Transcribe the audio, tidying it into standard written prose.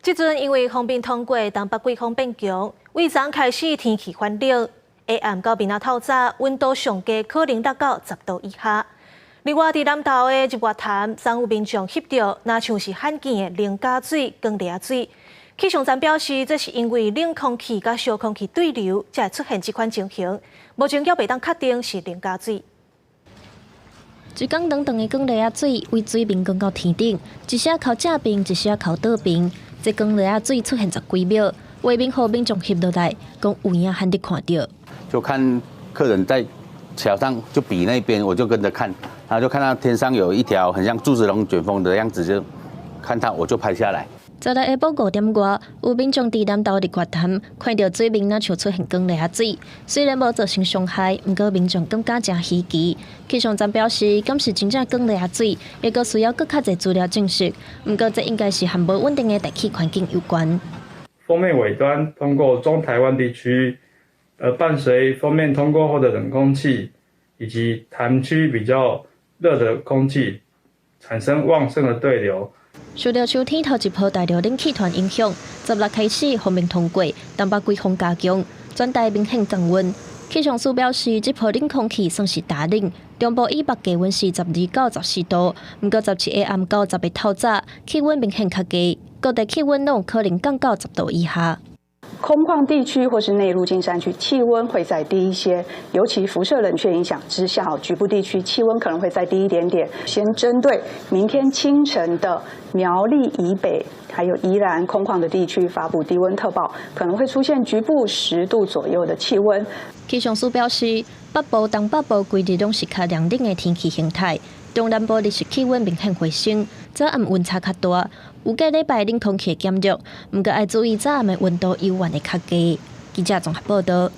即阵因为风冰通过，东北季风变强，为昨开始天气反热，下暗到明仔透早，温度上低可能达到10度以下。另外，伫南投的日月潭，昨有民众翕到，那像是罕见的冷加水、光烈水。气象站表示，这是因为冷空气甲烧空气对流，才会出现这款情形。目前还袂当确定是冷加水。一缸长长的光烈水，为水面降到天顶，一下靠正边，一下靠倒边。这光烈水出现10几秒，画面后民众翕落来，讲有影罕得看到。就看客人在桥上就比那边，我就跟着看，然后就看到天上有一条很像柱子龙卷风的样子，就看它我就拍下来。昨日下晡5点外，有民众伫南投日月潭看到水面那像出现光烈水，虽然无造成伤害，不过民众感觉真稀奇。气象站表示，敢是真正光烈水，也阁需要更较侪资料证实。不过这应该是和无稳定的大气环境有关。锋面尾端通过中台湾地区，伴随锋面通过后的冷空气以及潭区比较热的空气，产生旺盛的对流。受到秋天头一波大陆冷气团影响，16开始风面通过，东北季风加强，全台明显降温。气象署表示，这波冷空气算是大冷，中部以北低温是12到14度，不过17下暗到10日透早，气温明显较低，各地气温拢可能降到10度以下。空旷地区或是内陆近山区气温会再低一些，尤其辐射冷却影响之下，局部地区气温可能会再低一点点。先针对明天清晨的苗栗以北还有宜兰空旷的地区发布低温特报，可能会出现局部10度左右的气温。气象署表示，北部、东北部规日拢是较凉冷的天气形态，中南部日时气温明显回升，早暗温差较大。有个礼拜冷空气减弱，不过要注意早暗的温度尤原会较低。记者综合报道。